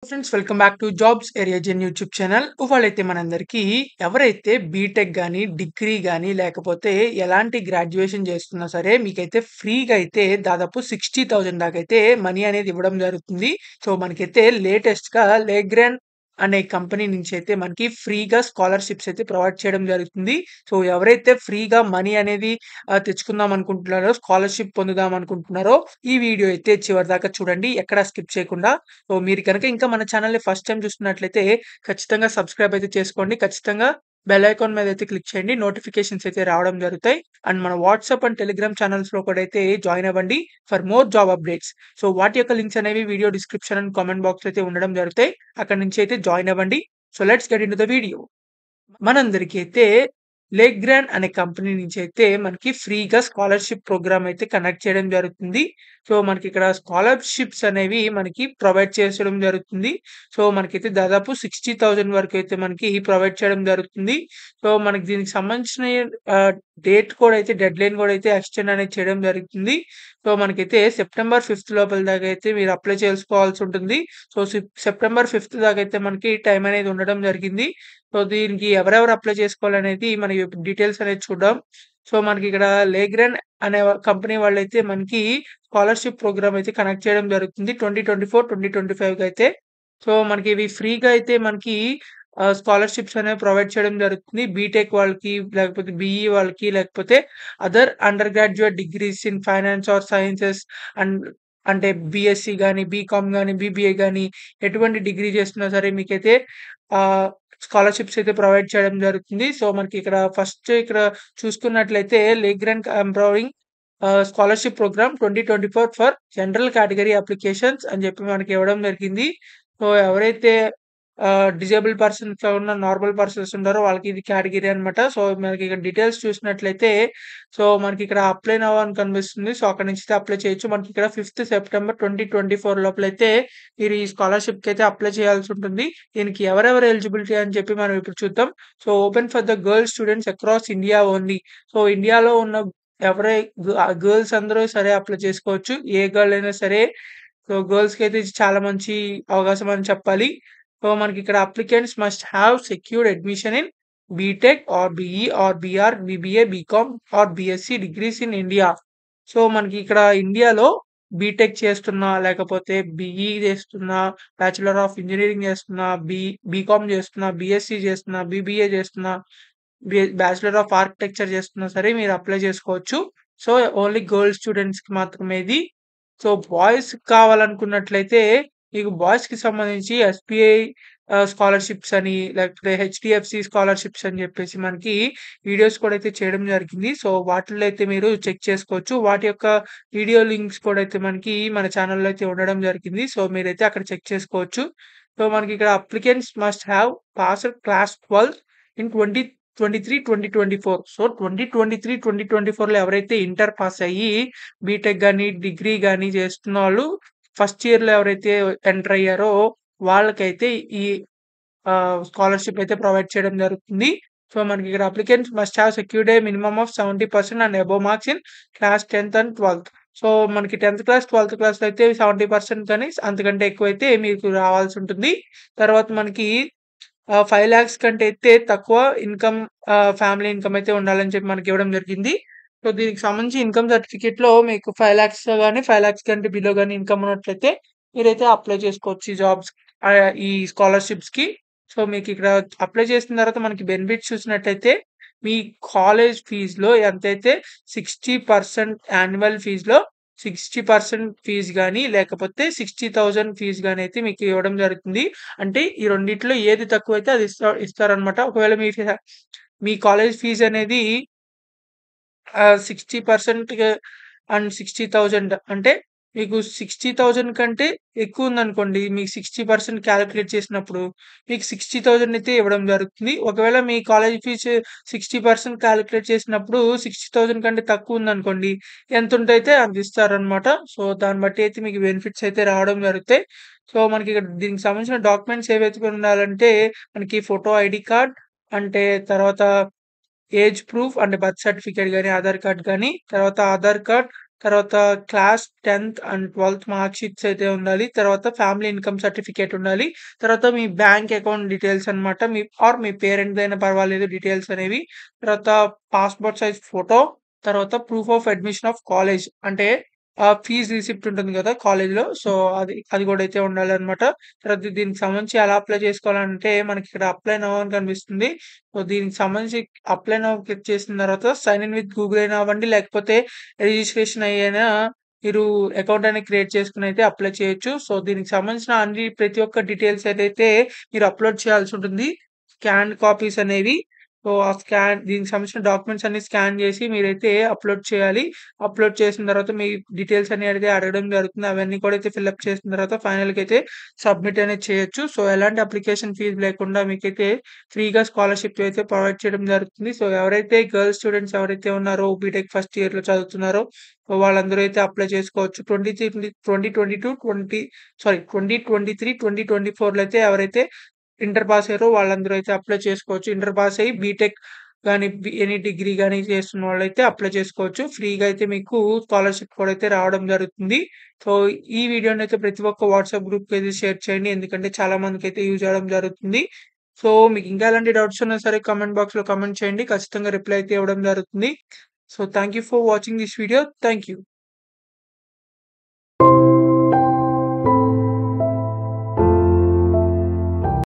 Friends welcome back to jobs area జెన్ YouTube channel. ఇవాళైతే మనందరికీ ఎవరైతే బీటెక్ గాని, డిగ్రీ గాని లేకపోతే ఎలాంటి గ్రాడ్యుయేషన్ చేస్తున్నా సరే మీకైతే ఫ్రీగా అయితే దాదాపు 60,000 దాకైతే మనీ అనేది ఇవ్వడం జరుగుతుంది. సో మనకైతే లేటెస్ట్‌గా లేగ్రాండ్ అనే కంపెనీ నుంచి అయితే మనకి ఫ్రీగా స్కాలర్‌షిప్స్ అయితే ప్రొవైడ్ చేయడం జరుగుతుంది. సో ఎవరైతే ఫ్రీగా మనీ అనేది తెచ్చుకుందాం అనుకుంటున్నారో, స్కాలర్‌షిప్ పొందుదాం అనుకుంటున్నారో ఈ వీడియో అయితే చివరిదాకా చూడండి. ఎక్కడా స్కిప్ చేయకుండా. సో మీరు కనుక ఇంకా మన ఛానల్‌ని ఫస్ట్ టైమ్ చూస్తున్నట్లయితే ఖచ్చితంగా సబ్స్క్రైబ్ అయితే చేసుకోండి. ఖచ్చితంగా బెల్ ఐకాన్ మీద అయితే క్లిక్ చేయండి. నోటిఫికేషన్స్ అయితే రావడం జరుగుతాయి. అండ్ మన వాట్సాప్ అండ్ టెలిగ్రామ్ ఛానల్స్‌లో కూడా అయితే జాయిన్ అవ్వండి for more job updates. So వాటి యొక్క లింక్స్ అనేవి వీడియో డిస్క్రిప్షన్ అండ్ కామెంట్ బాక్స్‌లో అయితే ఉండడం జరుగుతాయి. అక్కడి నుంచి అయితే జాయిన్ అవ్వండి. So let's get into the video. మనందరికీ అయితే లేగ్రాండ్ అనే కంపెనీ నుంచి అయితే మనకి ఫ్రీగా స్కాలర్‌షిప్ ప్రోగ్రామ్ అయితే కండక్ట్ చేయడం జరుగుతుంది. సో మనకిక్కడ స్కాలర్‌షిప్స్ అనేవి మనకి ప్రొవైడ్ చేసడం జరుగుతుంది. సో మనకైతే దాదాపు 60,000 వరకు అయితే మనకి ప్రొవైడ్ చేయడం జరుగుతుంది. సో మనకి దీనికి సంబంధించిన డేట్ కూడా అయితే డెడ్‌లైన్ కూడా అయితే ఎక్స్‌టెండ్ అనేది చేయడం జరుగుతుంది. సో మనకైతే సెప్టెంబర్ 5 లోపల దాకా అయితే మీరు అప్లై చేసుకోవాల్సి ఉంటుంది. సో సెప్టెంబర్ 5 దాకా అయితే మనకి టైం అనేది ఉండడం జరిగింది. సో దీనికి ఎవరెవరు అప్లై చేసుకోవాలనేది మన డీటెయిల్స్ అనేది చూద్దాం. సో మనకిక్కడ లేగ్రాండ్ అనే కంపెనీ వాళ్ళైతే మనకి స్కాలర్‌షిప్ ప్రోగ్రామ్ అయితే కండక్ట్ చేయడం జరుగుతుంది. 2024, 2025 అయితే. సో మనకి ఇవి ఫ్రీగా అయితే మనకి స్కాలర్‌షిప్స్ అనేవి ప్రొవైడ్ చేయడం జరుగుతుంది. బీటెక్ వాళ్ళకి, లేకపోతే బీఈ వాళ్ళకి, లేకపోతే other under graduate degrees in finance are sciences and అంటే బీఎస్సీ గాని, బీకామ్ గాని, బీబీఏ గాని ఎటువంటి డిగ్రీ చేస్తున్నా సరే మీకైతే ఆహ్, స్కాలర్‌షిప్స్ అయితే ప్రొవైడ్ చేయడం జరుగుతుంది. సో మనకి ఇక్కడ చూసుకున్నట్లయితే Legrand empowering scholarship program 2024 for general category applications అని చెప్పి మనకి ఇవ్వడం జరిగింది. సో ఎవరైతే డిజేబుల్ పర్సన్స్ ఉన్న నార్మల్ పర్సన్స్ ఉన్నారో వాళ్ళకి ఇది కేటగరీ అన్నమాట. సో మనకి ఇక్కడ డీటెయిల్స్ చూసినట్లయితే సో మనకిక్కడ అప్లై నౌ అని కనిపిస్తుంది. సో అక్కడి నుంచి అయితే అప్లై చేయొచ్చు. మనకిక్కడ 5 సెప్టెంబర్ 2024 లోపలైతే మీరు ఈ స్కాలర్‌షిప్‌కి అయితే అప్లై చేయాల్సి ఉంటుంది. దీనికి ఎవరెవరు ఎలిజిబిలిటీ అని చెప్పి మనం ఇప్పుడు చూద్దాం. So open for the girl students across India only. So ఇండియాలో ఉన్న ఎవరై గర్ల్స్ అందరూ సరే అప్లై చేసుకోవచ్చు. ఏ గర్ల్ అయినా సరే. సో గర్ల్స్‌కైతే ఇది చాలా మంచి అవకాశం అని చెప్పాలి. సో మనకిక్కడ applicants must have secured admission in BTech or BE or BR, BBA, BCom or BSc degrees in India. So మనకి ఇక్కడ ఇండియాలో బీటెక్ చేస్తున్నా, లేకపోతే బీఈ చేస్తున్నా, బ్యాచిలర్ ఆఫ్ ఇంజినీరింగ్ చేస్తున్నా, బీకామ్ చేస్తున్నా, బీఎస్సీ చేస్తున్నా, బీబీఏ చేస్తున్నా, బ్యాచిలర్ ఆఫ్ ఆర్కిటెక్చర్ చేస్తున్నా సరే మీరు అప్లై చేసుకోవచ్చు. సో ఓన్లీ గర్ల్ స్టూడెంట్స్‌కి మాత్రమే ఇది. సో బాయ్స్‌కి కావాలనుకున్నట్లయితే మీకు బాయ్స్‌కి సంబంధించి ఎస్‌బీఐ స్కాలర్‌షిప్స్ అని, లేకపోతే హెచ్‌డీఎఫ్‌సీ స్కాలర్‌షిప్స్ అని చెప్పేసి మనకి వీడియోస్ కూడా అయితే చేయడం జరిగింది. సో వాటిల్లో అయితే మీరు చెక్ చేసుకోవచ్చు. వాటి యొక్క వీడియో లింక్స్ కూడా అయితే మనకి మన ఛానెల్‌లో అయితే ఉండడం జరిగింది. సో మీరైతే అక్కడ చెక్ చేసుకోవచ్చు. సో మనకి ఇక్కడ applicants must have passed class 12 in 2023, 2024. So 2023, 2024లో ఎవరైతే ఇంటర్ పాస్ అయ్యి బీటెక్ గాని, డిగ్రీ గాని చేస్తున్నోళ్ళు ఫస్ట్ ఇయర్‌లో ఎవరైతే ఎంటర్ అయ్యారో వాళ్ళకైతే ఈ స్కాలర్‌షిప్ అయితే ప్రొవైడ్ చేయడం జరుగుతుంది. సో మనకిక్కడ applicants must have secured A minimum of 70% and above marks in class 10థ్ అండ్ 12థ్. సో మనకి 10థ్ క్లాస్, 12థ్ క్లాస్‌లో అయితే 70% కానీ అంతకంటే ఎక్కువైతే మీకు రావాల్సి ఉంటుంది. తర్వాత మనకి 5 లాక్స్ కంటే అయితే తక్కువ ఇన్‌కమ్ ఫ్యామిలీ ఇన్‌కమ్ అయితే ఉండాలని చెప్పి మనకివ్వడం జరిగింది. సో దీనికి సంబంధించి ఇన్‌కమ్ సర్టిఫికేట్‌లో మీకు 5 లాక్స్ గాని, 5 లాక్స్ కంటే బిలో గాని ఇన్‌కమ్ ఉన్నట్లయితే మీరైతే అప్లై చేసుకోవచ్చు ఈ జాబ్స్ ఈ స్కాలర్‌షిప్స్‌కి. సో మీకిక్కడ అప్లై చేసిన తర్వాత మనకి బెనిఫిట్స్ చూసినట్టయితే మీ కాలేజ్ ఫీజ్‌లో ఎంతైతే 60% యాన్యువల్ ఫీజ్‌లో 60% ఫీజ్ గాని, లేకపోతే 60,000 ఫీజ్ గాని అయితే మీకు ఇవ్వడం జరుగుతుంది. అంటే ఈ రెండిట్లో ఏది తక్కువైతే అది ఇస్తారనమాట. ఒకవేళ మీ కాలేజ్ ఫీజ్ అనేది 60% అండ్ 60,000 అంటే మీకు 60,000 కంటే ఎక్కువుందనుకోండి. మీకు 60% క్యాలిక్యులేట్ చేసినప్పుడు మీకు 60,000 అయితే ఇవ్వడం జరుగుతుంది. ఒకవేళ మీ కాలేజ్ ఫీజు 60% క్యాలిక్యులేట్ చేసినప్పుడు 60,000 కంటే తక్కువుందనుకోండి. ఎంతుంటైతే అంత ఇస్తారనమాట. సో దాన్ని బట్టి అయితే మీకు బెనిఫిట్స్ అయితే రావడం జరుగుతాయి. సో మనకి ఇక్కడ దీనికి సంబంధించిన డాక్యుమెంట్స్ ఏవైతే ఉండాలంటే మనకి ఫోటో ఐడీ కార్డ్ అంటే తర్వాత ఏజ్ ప్రూఫ్ అంటే బర్త్ సర్టిఫికేట్ గాని, ఆధార్ కార్డ్ గాని, తర్వాత ఆధార్ కార్డ్, తర్వాత క్లాస్ 10థ్ అండ్ 12థ్ మార్క్ షీట్స్ అయితే ఉండాలి. తర్వాత ఫ్యామిలీ ఇన్‌కమ్ సర్టిఫికేట్ ఉండాలి. తర్వాత మీ బ్యాంక్ అకౌంట్ డీటెయిల్స్ అన్నమాట. మీ పేరెంట్‌దైనా పర్వాలేదు డీటెయిల్స్ అనేవి. తర్వాత పాస్‌పోర్ట్ సైజ్ ఫోటో, తర్వాత proof of admission of college అంటే ఫీజ్ రిసిప్ట్ ఉంటుంది గదా! కాలేజ్‌లో. సో, అది గూడా అయితే ఉండాలన్నమాట. తర్వాత దీనికి సంబంధించి ఎలా అప్లై చేసుకోవాలంటే మనకిక్కడ అప్లై నౌ అని కనిపిస్తుంది. సో, దీనికి సంబంధించి అప్లై నౌ క్లిక్ చేసిన తర్వాత సైన్ ఇన్ విత్ గూగుల్ అయినా అవ్వండి. లేకపోతే రిజిస్ట్రేషన్ అయ్యైనా మీరు అకౌంట్ అనేది క్రియేట్ చేసుకొనైతే అప్లై చేయొచ్చు. సో, దీనికి సంబంధించిన ప్రతి ఒక్క డీటెయిల్స్ ఏదైతే మీరు అప్‌లోడ్ చేయాల్సుంటుంది. స్కాన్డ్ కాపీస్ అనేవి. సో, ఆ దీనికి సంబంధించిన డాక్యుమెంట్స్ అన్ని స్కాన్ చేసి మీరైతే అప్‌లోడ్ చేయాలి. అప్‌లోడ్ చేసిన తర్వాత మీ డీటెయిల్స్ అన్ని అయితే అడగడం జరుగుతుంది. అవన్నీ కూడా అయితే ఫిల్‌అప్ చేసిన తర్వాత ఫైనల్‌గా అయితే సబ్మిట్ అనేది చేయొచ్చు. సో, ఎలాంటి అప్లికేషన్ ఫీజ్ లేకుండా మీకైతే ఫ్రీగా స్కాలర్‌షిప్ అయితే ప్రొవైడ్ చేయడం జరుగుతుంది. సో, ఎవరైతే గర్ల్స్ స్టూడెంట్స్ ఎవరైతే ఉన్నారో బీటెక్ ఫస్ట్ ఇయర్‌లో చదువుతున్నారో సో, వాళ్ళందరూ అయితే అప్లై చేసుకోవచ్చు. 2023, 2024లో అయితే ఎవరైతే ఇంటర్ పాస్ అయ్యారో వాళ్ళందరూ అయితే అప్లై చేసుకోవచ్చు. ఇంటర్ పాస్ అయ్యి బీటెక్ గాని, ఎనీ డిగ్రీ గాని చేస్తున్న వాళ్ళైతే అప్లై చేసుకోవచ్చు. ఫ్రీగా అయితే మీకు స్కాలర్‌షిప్ కూడా అయితే రావడం జరుగుతుంది. సో, ఈ వీడియోనైతే ప్రతి ఒక్క వాట్సాప్ గ్రూప్‌కి అయితే షేర్ చేయండి. ఎందుకంటే చాలా మందికైతే యూజ్ అవ్వడం జరుగుతుంది. సో, మీకు ఇంకా ఎలాంటి డౌట్స్ ఉన్నా సరే కామెంట్ బాక్స్‌లో కామెంట్ చేయండి. ఖచ్చితంగా రిప్లై అయితే ఇవ్వడం జరుగుతుంది. So, thank you for watching this video. Thank you.